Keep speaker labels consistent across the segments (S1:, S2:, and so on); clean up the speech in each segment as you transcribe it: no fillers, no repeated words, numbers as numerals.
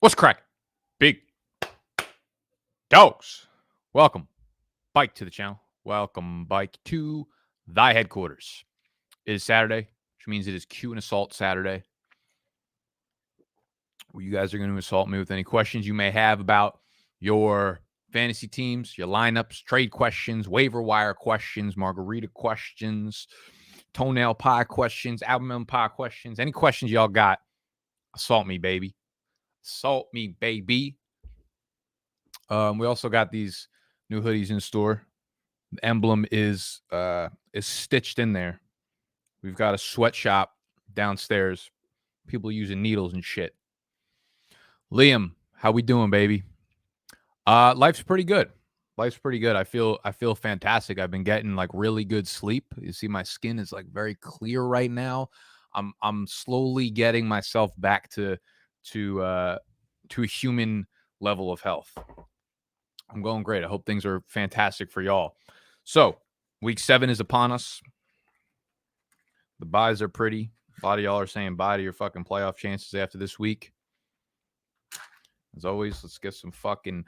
S1: What's crack? Big dogs. Welcome, Bike, to the channel. Welcome, Bike, to thy headquarters. It is Saturday, which means it is Q&Aassault Saturday, where you guys are going to assault me with any questions you may have about your fantasy teams, your lineups, trade questions, waiver wire questions, margarita questions, toenail pie questions, almond pie questions, any questions y'all got, assault me, baby. Assault me, baby. We also got these new hoodies in store. The emblem is stitched in there. We've got a sweatshop downstairs. People using needles and shit. Liam, how we doing, baby? Life's pretty good. Life's pretty good. I feel fantastic. I've been getting like really good sleep. You see, my skin is like very clear right now. I'm slowly getting myself back to a human level of health. I'm going great. I hope things are fantastic for y'all. So, week 7 is upon us. The buys are pretty. A lot of y'all are saying bye to your fucking playoff chances after this week. As always, let's get some fucking...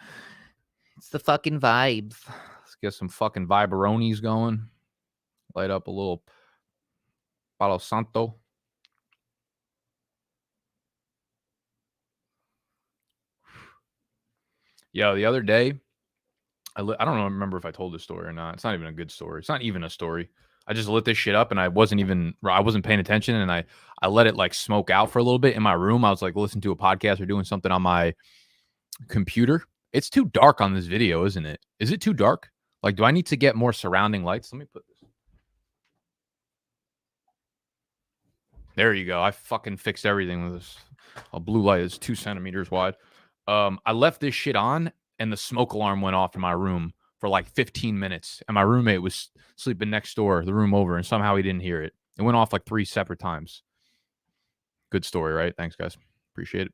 S1: It's the fucking vibes. Let's get some fucking viberonis going. Light up a little Palo Santo. Yo, the other day, I don't remember if I told this story or not. It's not even a good story. It's not even a story. I just lit this shit up and I wasn't paying attention, and I let it like smoke out for a little bit in my room. I was like listening to a podcast or doing something on my computer. It's too dark on this video, isn't it? Is it too dark? Like, do I need to get more surrounding lights? Let me put this. There you go. I fucking fixed everything with this. A blue light is 2 centimeters wide. I left this shit on and the smoke alarm went off in my room for like 15 minutes. And my roommate was sleeping next door, the room over, and somehow he didn't hear it. It went off like 3 separate times. Good story, right? Thanks, guys. Appreciate it.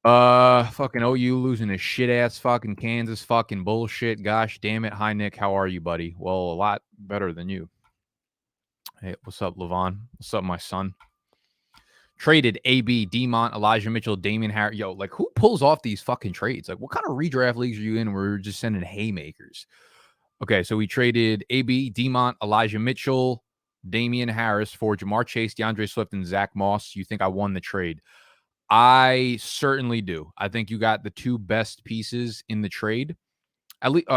S1: Fucking OU losing to shit-ass fucking Kansas fucking bullshit. Gosh damn it. Hi, Nick. How are you, buddy? Well, a lot better than you. Hey, what's up, Levon? What's up, my son? Traded AB, Demont, Elijah Mitchell, Damian Harris. Yo, like, who pulls off these fucking trades? Like, what kind of redraft leagues are you in where we're just sending haymakers? Okay, so we traded AB, Demont, Elijah Mitchell, Damian Harris for Jamar Chase, DeAndre Swift, and Zach Moss. You think I won the trade? I certainly do. I think you got the 2 best pieces in the trade. At least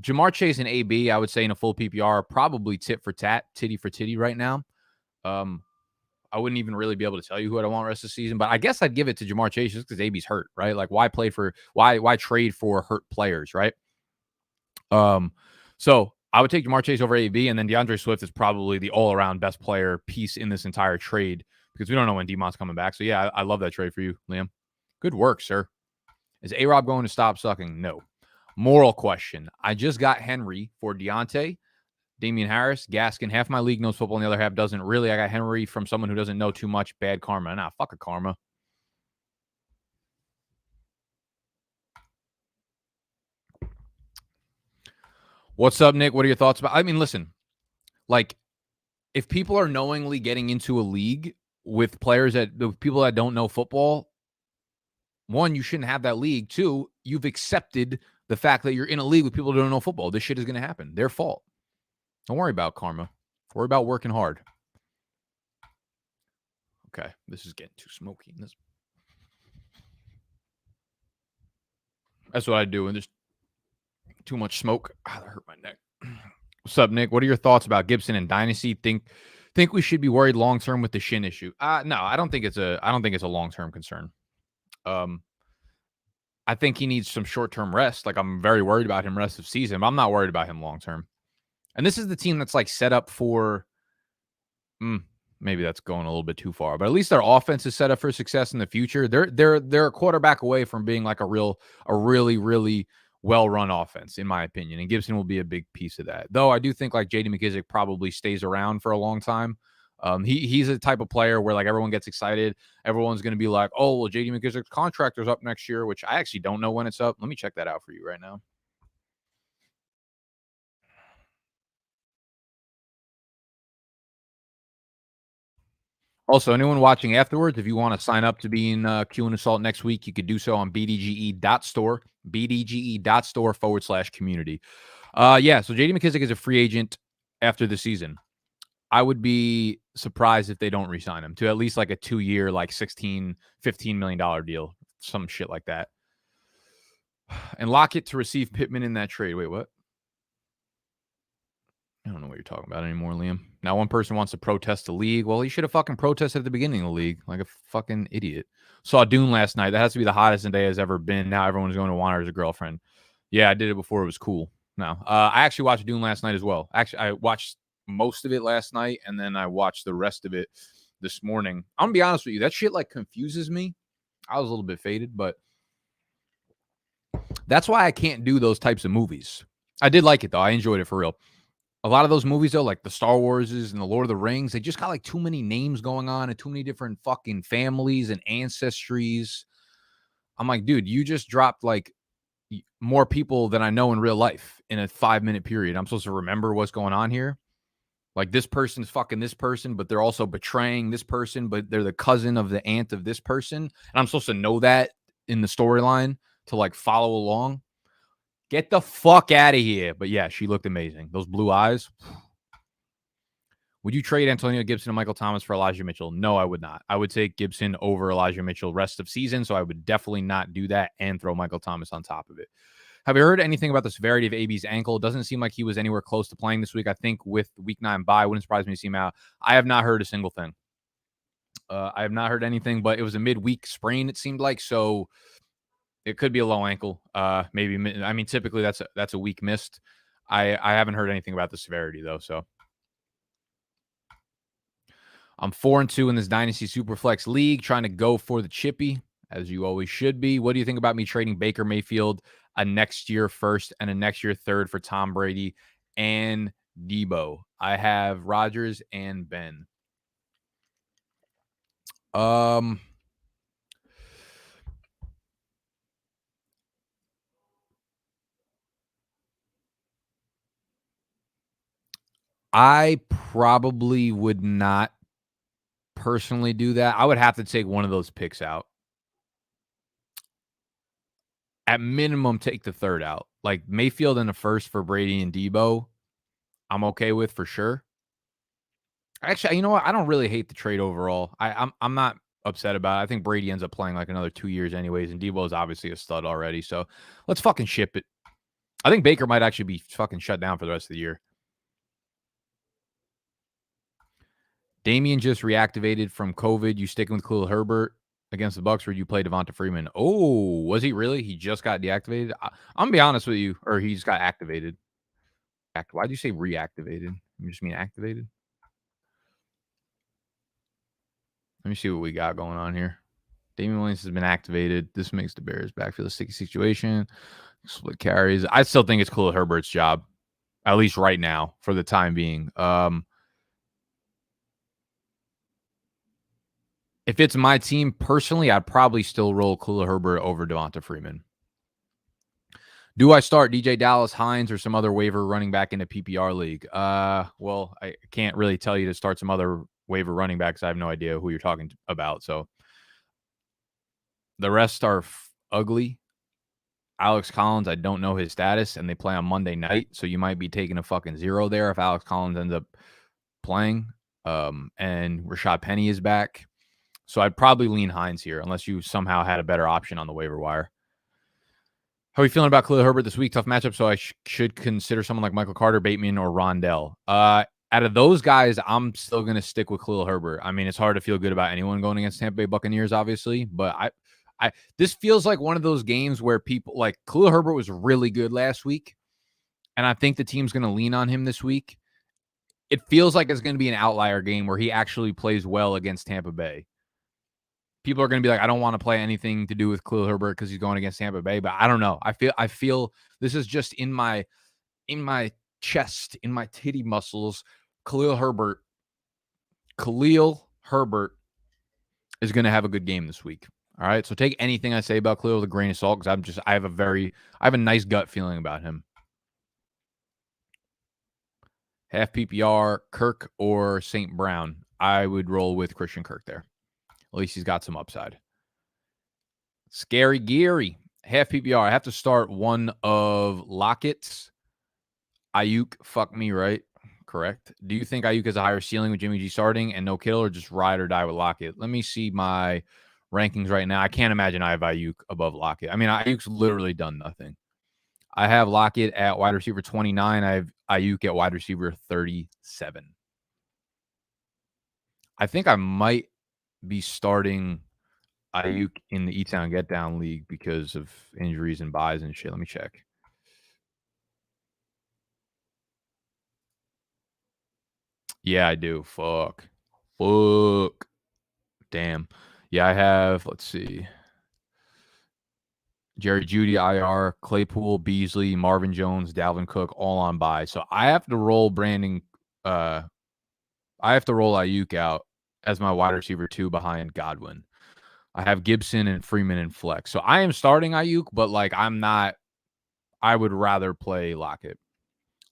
S1: Jamar Chase and AB, I would say in a full PPR, are probably tit for tat, titty for titty right now. I wouldn't even really be able to tell you who I want the rest of the season, but I guess I'd give it to Jamar Chase just because AB's hurt, right? Like, why trade for hurt players, right? So I would take Jamar Chase over AB, and then DeAndre Swift is probably the all-around best player piece in this entire trade because we don't know when Demont's coming back. So yeah, I love that trade for you, Liam. Good work, sir. Is A-Rob going to stop sucking? No. Moral question. I just got Henry for Deontay, Damian Harris, Gaskin. Half my league knows football and the other half doesn't. Really, I got Henry from someone who doesn't know too much. Bad karma. Nah, fuck a karma. What's up, Nick? What are your thoughts about? I mean, listen, like, if people are knowingly getting into a league with people that don't know football, 1, you shouldn't have that league. 2, you've accepted the fact that you're in a league with people who don't know football. This shit is going to happen. Their fault. Don't worry about karma. Worry about working hard. Okay, this is getting too smoky. That's what I do when there's too much smoke. That hurt my neck. What's up, Nick? What are your thoughts about Gibson and Dynasty? Think we should be worried long term with the shin issue? No, I don't think it's a long term concern. I think he needs some short term rest. Like, I'm very worried about him rest of season, but I'm not worried about him long term. And this is the team that's like set up for. Maybe that's going a little bit too far, but at least their offense is set up for success in the future. They're a quarterback away from being like a really, really well-run offense, in my opinion. And Gibson will be a big piece of that. Though I do think like J.D. McKissic probably stays around for a long time. He's a type of player where like everyone gets excited. Everyone's going to be like, oh, well, J.D. McKissic's contract is up next year, which I actually don't know when it's up. Let me check that out for you right now. Also, anyone watching afterwards, if you want to sign up to be in Q&Aassault next week, you could do so on bdge.store, bdge.store/community. Yeah, so J.D. McKissic is a free agent after the season. I would be surprised if they don't re-sign him to at least like a 2-year, like $16, $15 million deal, some shit like that. And Lockett to receive Pittman in that trade. Wait, what? I don't know what you're talking about anymore, Liam. Now one person wants to protest the league. Well, he should have fucking protested at the beginning of the league like a fucking idiot. Saw Dune last night. That has to be the hottest day has ever been. Now everyone's going to want her as a girlfriend. Yeah, I did it before it was cool. No, I actually watched Dune last night as well. Actually, I watched most of it last night, and then I watched the rest of it this morning. I'm gonna be honest with you. That shit like confuses me. I was a little bit faded, but that's why I can't do those types of movies. I did like it though. I enjoyed it for real. A lot of those movies, though, like the Star Warses and the Lord of the Rings, they just got like too many names going on and too many different fucking families and ancestries. I'm like, dude, you just dropped like more people than I know in real life in a 5-minute period. I'm supposed to remember what's going on here. Like this person's fucking this person, but they're also betraying this person, but they're the cousin of the aunt of this person. And I'm supposed to know that in the storyline to like follow along. Get the fuck out of here. But yeah, she looked amazing. Those blue eyes. Would you trade Antonio Gibson and Michael Thomas for Elijah Mitchell? No, I would not. I would take Gibson over Elijah Mitchell rest of season, so I would definitely not do that and throw Michael Thomas on top of it. Have you heard anything about the severity of AB's ankle? It doesn't seem like he was anywhere close to playing this week. I think with week 9 bye, wouldn't surprise me to see him out. I have not heard a single thing. I have not heard anything, but it was a midweek sprain, it seemed like, so it could be a low ankle. Maybe. I mean, typically that's a week missed. I haven't heard anything about the severity though. So I'm 4-2 in this Dynasty Superflex League, trying to go for the chippy, as you always should be. What do you think about me trading Baker Mayfield, a next year first and a next year third for Tom Brady and Debo? I have Rodgers and Ben. I probably would not personally do that. I would have to take one of those picks out. At minimum, take the third out. Like Mayfield in the first for Brady and Debo, I'm okay with for sure. Actually, you know what? I don't really hate the trade overall. I'm not upset about it. I think Brady ends up playing like another 2 years anyways, and Debo is obviously a stud already. So let's fucking ship it. I think Baker might actually be fucking shut down for the rest of the year. Damian just reactivated from COVID. You sticking with Khalil Herbert against the Bucs, or you play Devonta Freeman? Oh, was he really? He just got deactivated. I'm gonna be honest with you, or he just got activated. Why'd you say reactivated? You just mean activated? Let me see what we got going on here. Damian Williams has been activated. This makes the Bears backfield a sticky situation. Split carries. I still think it's Khalil Herbert's job, at least right now, for the time being. If it's my team personally, I'd probably still roll Khalil Herbert over Devonta Freeman. Do I start DJ Dallas Hines or some other waiver running back in a PPR league? Well, I can't really tell you to start some other waiver running backs. I have no idea who you're talking about. So the rest are ugly. Alex Collins, I don't know his status, and they play on Monday night, so you might be taking a fucking zero there if Alex Collins ends up playing. And Rashad Penny is back. So I'd probably lean Hines here, unless you somehow had a better option on the waiver wire. How are you feeling about Khalil Herbert this week? Tough matchup, so I should consider someone like Michael Carter, Bateman, or Rondell. Out of those guys, I'm still going to stick with Khalil Herbert. I mean, it's hard to feel good about anyone going against Tampa Bay Buccaneers, obviously, but this feels like one of those games where people like Khalil Herbert was really good last week, and I think the team's going to lean on him this week. It feels like it's going to be an outlier game where he actually plays well against Tampa Bay. People are going to be like, I don't want to play anything to do with Khalil Herbert because he's going against Tampa Bay, but I don't know. I feel this is just in my chest, in my titty muscles. Khalil Herbert is going to have a good game this week. All right. So take anything I say about Khalil with a grain of salt, because I have a nice gut feeling about him. Half PPR, Kirk or St. Brown. I would roll with Christian Kirk there. At least he's got some upside. Scary Geary, half PPR. I have to start one of Lockett's. Ayuk, fuck me, right? Correct. Do you think Ayuk has a higher ceiling with Jimmy G starting and no Kittle, or just ride or die with Lockett? Let me see my rankings right now. I can't imagine I have Ayuk above Lockett. I mean, Ayuk's literally done nothing. I have Lockett at wide receiver 29. I have Ayuk at wide receiver 37. I think I might be starting Ayuk in the E-Town Get Down League because of injuries and buys and shit. Let me check. Yeah, I do. Fuck. Damn. Yeah, I have, let's see. Jerry Jeudy, IR, Claypool, Beasley, Marvin Jones, Dalvin Cook, all on bye. So I have to roll I have to roll Ayuk out as my wide receiver 2 behind Godwin. I have Gibson and Freeman in flex. So I am starting Ayuk, but like I would rather play Lockett.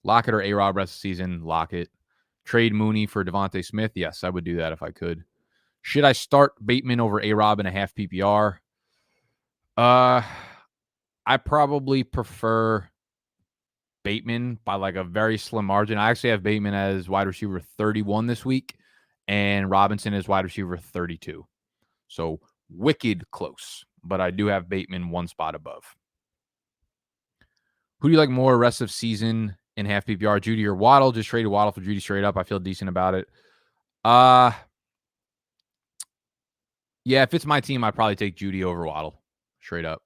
S1: Lockett or A-Rob rest of the season, Lockett. Trade Mooney for Devontae Smith. Yes, I would do that if I could. Should I start Bateman over A-Rob in a half PPR? I probably prefer Bateman by like a very slim margin. I actually have Bateman as wide receiver 31 this week and Robinson as wide receiver 32. So wicked close, but I do have Bateman one spot above. Who do you like more rest of season in half PPR, Jeudy or Waddle? Just traded Waddle for Jeudy straight up. I feel decent about it. Yeah, if it's my team, I'd probably take Jeudy over Waddle straight up.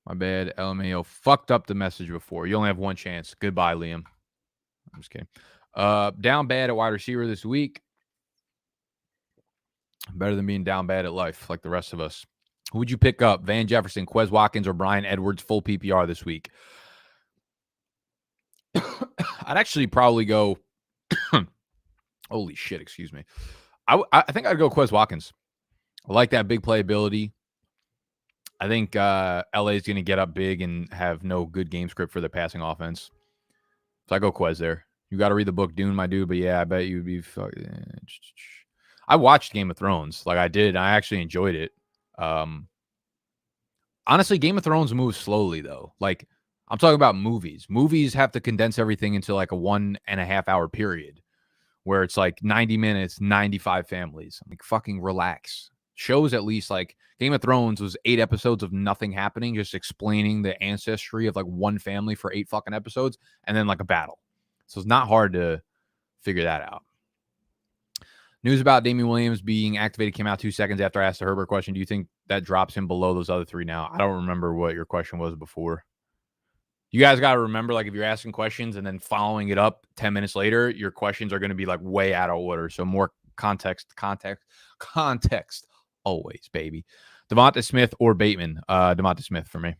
S1: My bad. LMAO fucked up the message before. You only have one chance. Goodbye, Liam. I'm just kidding. Down bad at wide receiver this week. Better than being down bad at life like the rest of us. Who would you pick up? Van Jefferson, Quez Watkins, or Brian Edwards full PPR this week? I'd actually probably go. Holy shit, excuse me. I think I'd go Quez Watkins. I like that big playability. I think LA is going to get up big and have no good game script for their passing offense. So I go Quez there. You got to read the book Dune, my dude. But yeah, I bet you'd be. I watched Game of Thrones. Like I did. I actually enjoyed it. Honestly, Game of Thrones moves slowly though. Like I'm talking about movies. Movies have to condense everything into like a 1.5 hour period where it's like 90 minutes, 95 families. I'm like, fucking relax. Shows at least like Game of Thrones was 8 episodes of nothing happening, just explaining the ancestry of like one family for 8 fucking episodes and then like a battle. So it's not hard to figure that out. News about Damian Williams being activated came out 2 seconds after I asked the Herbert question. Do you think that drops him below those other 3 now? I don't remember what your question was before. You guys got to remember, like, if you're asking questions and then following it up 10 minutes later, your questions are going to be like way out of order. So more context always, baby. Devonta Smith or Bateman? Devonta Smith for me.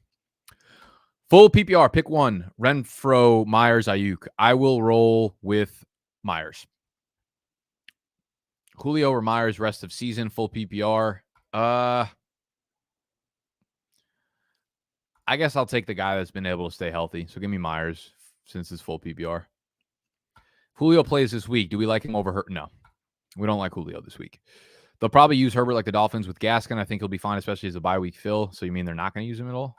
S1: Full PPR, pick one. Renfro, Myers, Ayuk. I will roll with Myers. Julio or Myers rest of season, full PPR. I guess I'll take the guy that's been able to stay healthy. So give me Myers since it's full PPR. Julio plays this week. Do we like him over Herbert? No, we don't like Julio this week. They'll probably use Herbert like the Dolphins with Gaskin. I think he'll be fine, especially as a bye week fill. So you mean they're not going to use him at all?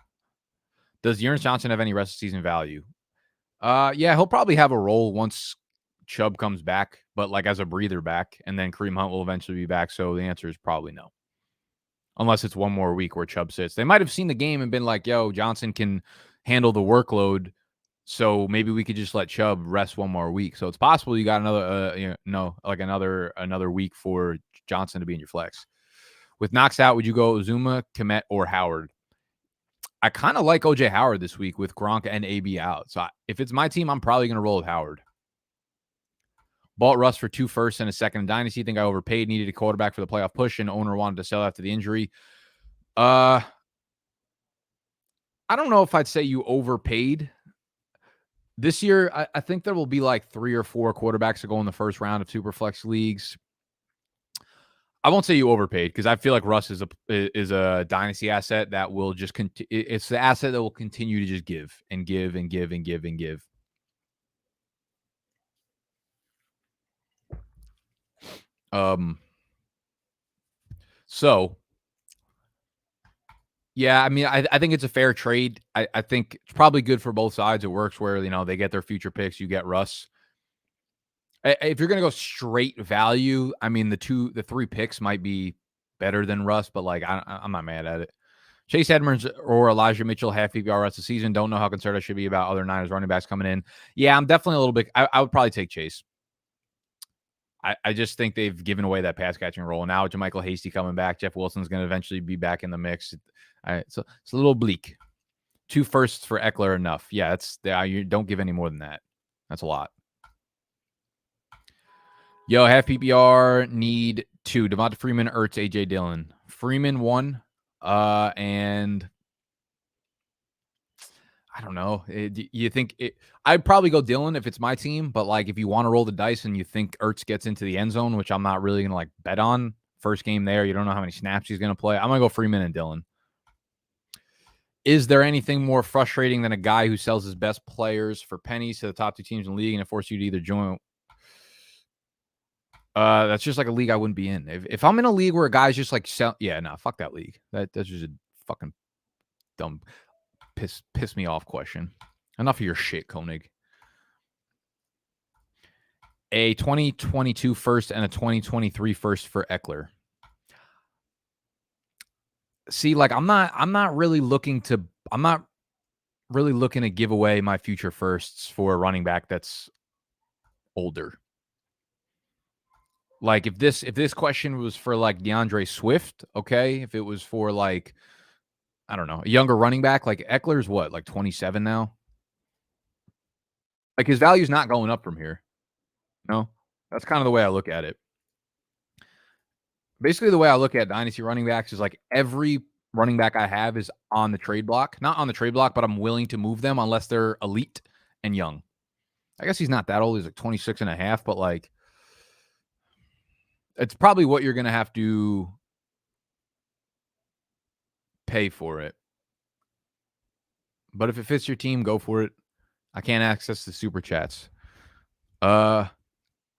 S1: Does Ernst Johnson have any rest of season value? Yeah, he'll probably have a role once Chubb comes back, but like as a breather back, and then Kareem Hunt will eventually be back. So the answer is probably no. Unless it's one more week where Chubb sits. They might have seen the game and been like, yo, Johnson can handle the workload. So maybe we could just let Chubb rest one more week. So it's possible you got another, another week for Johnson to be in your flex. With Knox out, would you go Uzuma, Kmet, or Howard? I kind of like OJ Howard this week with Gronk and AB out. So if it's my team, I'm probably going to roll with Howard. Bought Russ for 2 firsts and a second in Dynasty. Think I overpaid, needed a quarterback for the playoff push, and owner wanted to sell after the injury. I don't know if I'd say you overpaid. This year, I think there will be like 3 or 4 quarterbacks that go in the first round of Superflex leagues. I won't say you overpaid because I feel like Russ is a dynasty asset that will just it's the asset that will continue to just give and give and give and give and give. So yeah, I mean, I think it's a fair trade. I think it's probably good for both sides. It works where, they get their future picks, you get Russ. If you're gonna go straight value, I mean, the 3 picks might be better than Russ, but like I'm not mad at it. Chase Edmonds or Elijah Mitchell, half PPR rest of the season. Don't know how concerned I should be about other Niners running backs coming in. Yeah, I'm definitely a little bit. I would probably take Chase. I just think they've given away that pass catching role. Now JaMychal Hasty coming back. Jeff Wilson's going to eventually be back in the mix. So it's a little bleak. 2 firsts for Eckler enough. Yeah, you don't give any more than that. That's a lot. Yo, half PPR need 2. Devonta Freeman, Ertz, AJ Dillon. Freeman 1, and I don't know. You think I'd probably go Dillon if it's my team, but like if you want to roll the dice and you think Ertz gets into the end zone, which I'm not really gonna like bet on. First game there, you don't know how many snaps he's gonna play. I'm gonna go Freeman and Dillon. Is there anything more frustrating than a guy who sells his best players for pennies to the top 2 teams in the league and it forces you to either join? That's just like a league I wouldn't be in. If I'm in a league where a guy's just like fuck that league. That's just a fucking dumb piss me off question. Enough of your shit, Koenig. A 2022 first and a 2023 first for Eckler. See, like I'm not really looking to give away my future firsts for a running back that's older. Like if this question was for like DeAndre Swift, okay. If it was for like, I don't know, a younger running back, like Eckler's what, like 27 now? Like his value's not going up from here. No, that's kind of the way I look at it. Basically, the way I look at dynasty running backs is like every running back I have is on the trade block. Not on the trade block, but I'm willing to move them unless they're elite and young. I guess he's not that old. He's like 26 and a half, but like it's probably what you're going to have to pay for it. But if it fits your team, go for it. I can't access the super chats. I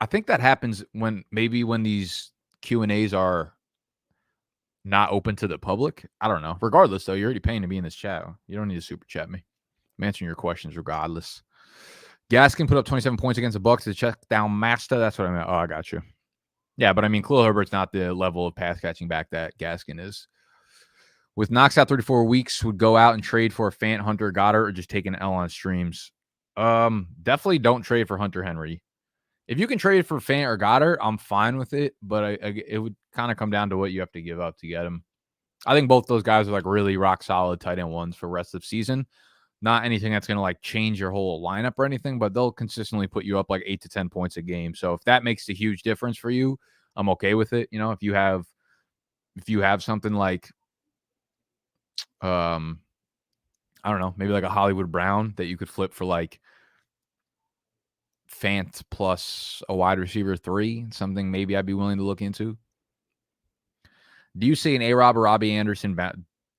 S1: think that happens when these Q&As are not open to the public. I don't know. Regardless, though, you're already paying to be in this chat. You don't need to super chat me. I'm answering your questions regardless. Gaskin put up 27 points against the Bucs. The check down master. That's what I meant. Oh, I got you. Yeah, but I mean, Khalil Herbert's not the level of pass catching back that Gaskin is. With knocks out 34 weeks, would go out and trade for a Fant, Hunter, Goddard, or just take an L on streams. Definitely don't trade for Hunter Henry. If you can trade for Fant or Goddard, I'm fine with it, but it would kind of come down to what you have to give up to get him. I think both those guys are like really rock solid tight end ones for the rest of the season. Not anything that's going to like change your whole lineup or anything, but they'll consistently put you up like 8 to 10 points a game. So if that makes a huge difference for you, I'm okay with it. If you have something like, I don't know, maybe like a Hollywood Brown that you could flip for like Fant plus a wide receiver 3, something maybe I'd be willing to look into. Do you see an A-Rob or Robbie Anderson?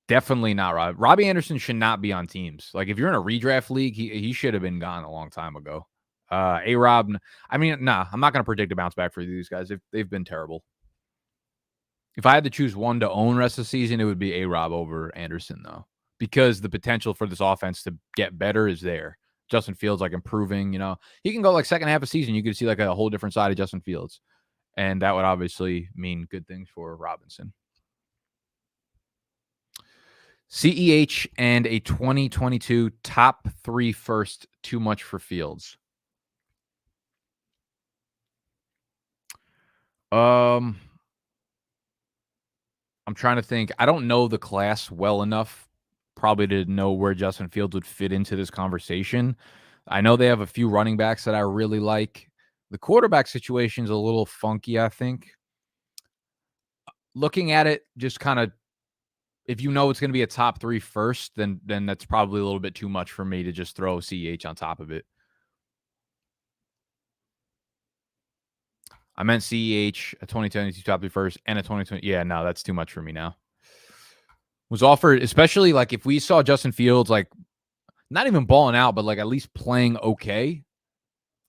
S1: Definitely not Rob. Robbie Anderson should not be on teams. Like if you're in a redraft league, he should have been gone a long time ago. A-Rob, I mean, nah, I'm not going to predict a bounce back for these guys. They've been terrible. If I had to choose one to own rest of the season, it would be A-Rob over Anderson, though, because the potential for this offense to get better is there. Justin Fields like improving, he can go like second half of season. You could see like a whole different side of Justin Fields. And that would obviously mean good things for Robinson. CEH and a 2022 top 3 first, too much for Fields. I'm trying to think. I don't know the class well enough probably to know where Justin Fields would fit into this conversation. I know they have a few running backs that I really like. The quarterback situation is a little funky, I think. Looking at it, just kind of, if you know it's going to be a top 3 first, then that's probably a little bit too much for me to just throw CEH on top of it. I meant CEH, a 2022 top 3 first, and a 2020. Yeah, no, that's too much for me now. Was offered, especially like if we saw Justin Fields, like not even balling out, but like at least playing okay,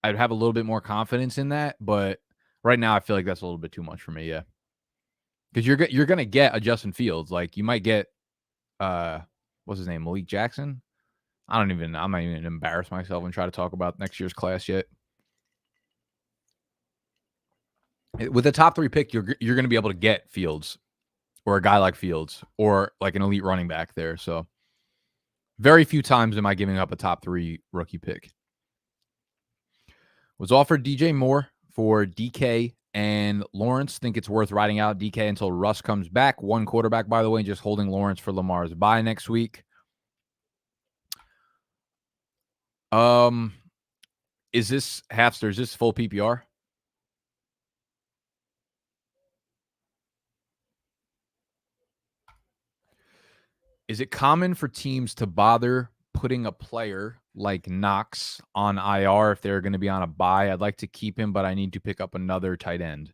S1: I'd have a little bit more confidence in that. But right now, I feel like that's a little bit too much for me. Yeah, because you're gonna get a Justin Fields. Like you might get what's his name, Malik Jackson. I'm not even embarrass myself and try to talk about next year's class yet. With a top 3 pick, you're going to be able to get Fields or a guy like Fields or like an elite running back there. So very few times am I giving up a top 3 rookie pick. Was offered DJ Moore for DK and Lawrence. Think it's worth riding out DK until Russ comes back. 1 quarterback, by the way, just holding Lawrence for Lamar's bye next week. Is this Halfster? Is this full PPR? Is it common for teams to bother putting a player like Knox on IR if they're going to be on a bye? I'd like to keep him, but I need to pick up another tight end.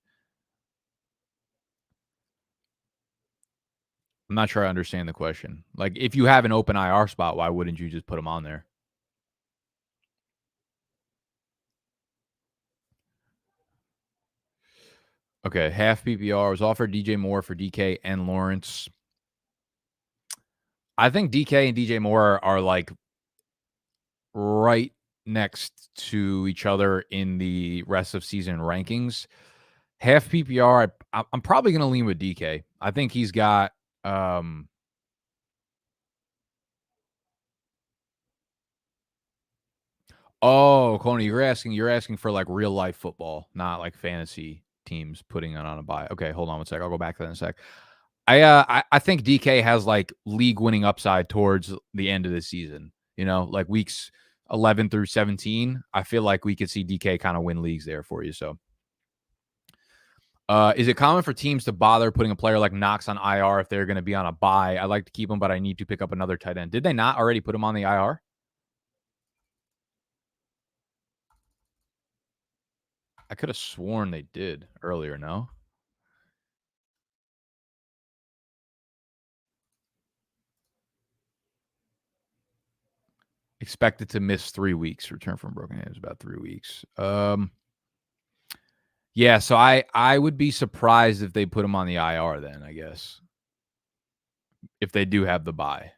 S1: I'm not sure I understand the question. Like, if you have an open IR spot, why wouldn't you just put him on there? Okay, half PPR was offered DJ Moore for DK and Lawrence. I think DK and DJ Moore are like right next to each other in the rest of season rankings. Half PPR, I'm probably going to lean with DK. I think he's got oh, Coney, you're asking for like real life football, not like fantasy teams putting it on a bye. Okay, hold on one sec. I'll go back to that in a sec. I think DK has like league winning upside towards the end of the season. You know, like weeks 11 through 17. I feel like we could see DK kind of win leagues there for you. So, is it common for teams to bother putting a player like Knox on IR if they're going to be on a bye? I like to keep him, but I need to pick up another tight end. Did they not already put him on the IR? I could have sworn they did earlier, no? Expected to miss 3 weeks. Return from broken hand is about 3 weeks. Yeah, so I would be surprised if they put him on the IR then, I guess. If they do have the bye.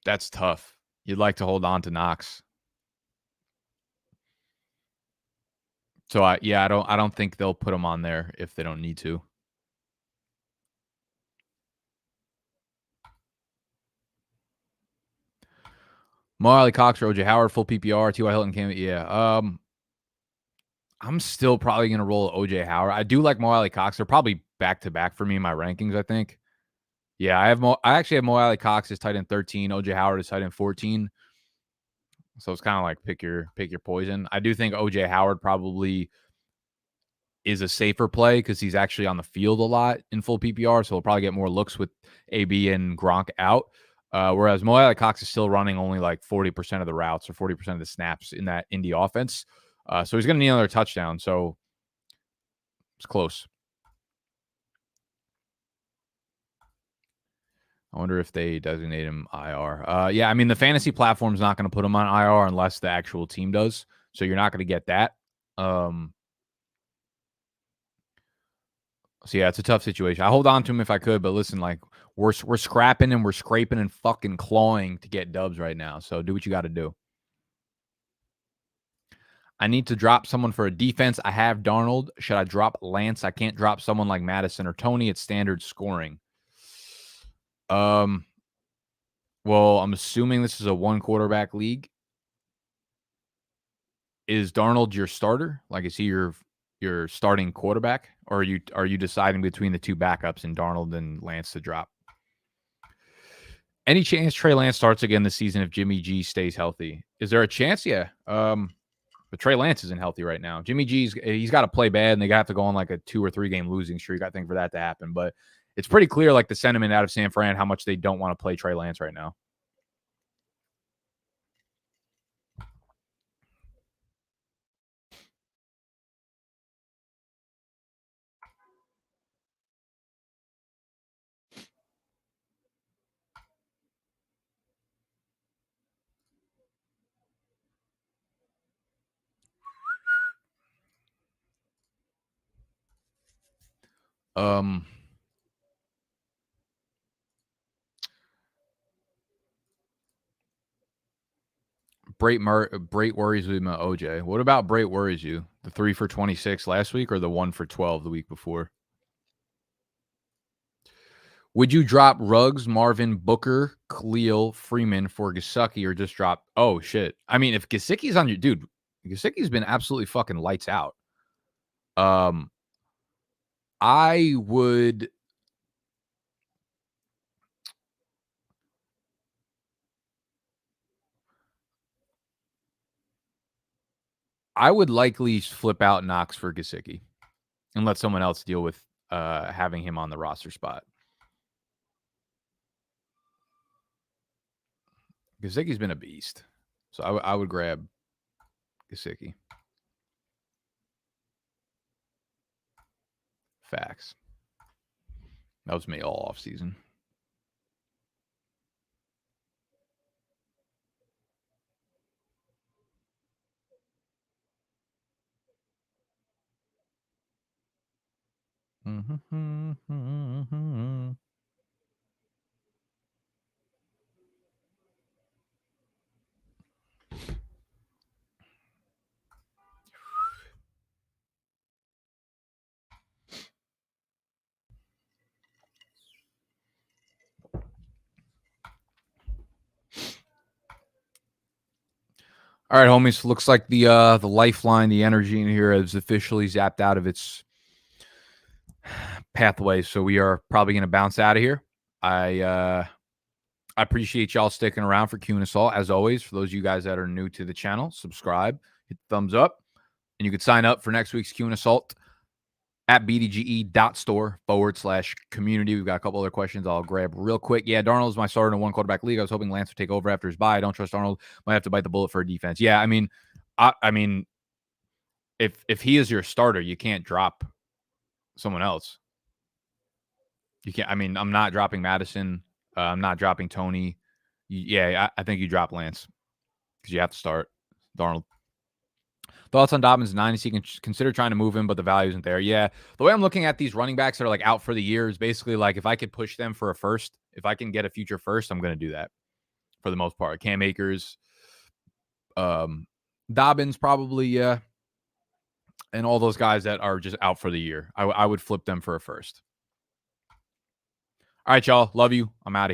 S1: That's tough. You'd like to hold on to Knox. So I don't think they'll put him on there if they don't need to. Mo Cox or OJ Howard, full PPR, T.Y. Hilton came. Yeah. I'm still probably going to roll OJ Howard. I do like Mo Cox. They're probably back to back for me in my rankings, I think. Yeah, I actually have Mo Cox as tight end 13. OJ Howard is tight end 14. So it's kind of like pick your poison. I do think OJ Howard probably is a safer play because he's actually on the field a lot in full PPR. So he'll probably get more looks with AB and Gronk out. Whereas Mo Cox is still running only like 40% of the routes or 40% of the snaps in that Indy offense. So he's going to need another touchdown. So it's close. I wonder if they designate him IR. Yeah, I mean, the fantasy platform's not going to put him on IR unless the actual team does. So you're not going to get that. So yeah, it's a tough situation. I hold on to him if I could, but listen, like we're scrapping and we're scraping and fucking clawing to get dubs right now. So do what you got to do. I need to drop someone for a defense. I have Darnold. Should I drop Lance? I can't drop someone like Madison or Tony. It's standard scoring. Well, I'm assuming this is a 1 quarterback league. Is Darnold your starter? Like, is he your starting quarterback, or are you deciding between the 2 backups and Darnold and Lance to drop? Any chance Trey Lance starts again this season if Jimmy G stays healthy? Is there a chance? Yeah. But Trey Lance isn't healthy right now. Jimmy he's got to play bad, and they have to go on like a 2 or 3 game losing streak, I think, for that to happen. But it's pretty clear, like the sentiment out of San Fran, how much they don't want to play Trey Lance right now. Brait worries me about OJ. What about Brait worries you? The 3 for 26 last week or the 1 for 12 the week before? Would you drop Ruggs, Marvin, Booker, Khalil, Freeman for Gesicki or just drop? Oh, shit. I mean, if Gesicki's on your dude, Gesicki's been absolutely fucking lights out. I would likely flip out Knox for Gesicki and let someone else deal with having him on the roster spot. Gesicki's been a beast. So I would grab Gesicki. Facts. That was me all off season. All right, homies. Looks like the lifeline, the energy in here is officially zapped out of its pathway. So we are probably going to bounce out of here. I appreciate y'all sticking around for Q&Aassault. As always, for those of you guys that are new to the channel, subscribe, hit the thumbs up, and you can sign up for next week's Q&Aassault at bdge.store/community. We've got a couple other questions I'll grab real quick. Yeah, Darnold's my starter in a one quarterback league. I was hoping Lance would take over after his bye. I don't trust Darnold. Might have to bite the bullet for a defense. Yeah, I mean, if he is your starter, you can't drop someone else. You can't. I mean, I'm not dropping Madison. I'm not dropping Tony. I think you drop Lance because you have to start Darnold. Thoughts on Dobbins' Dynasty? You can consider trying to move him, but the value isn't there. Yeah, the way I'm looking at these running backs that are like out for the year is basically like if I could push them for a first, if I can get a future first, I'm going to do that for the most part. Cam Akers, Dobbins probably, yeah, and all those guys that are just out for the year. I would flip them for a first. All right, y'all. Love you. I'm out of here.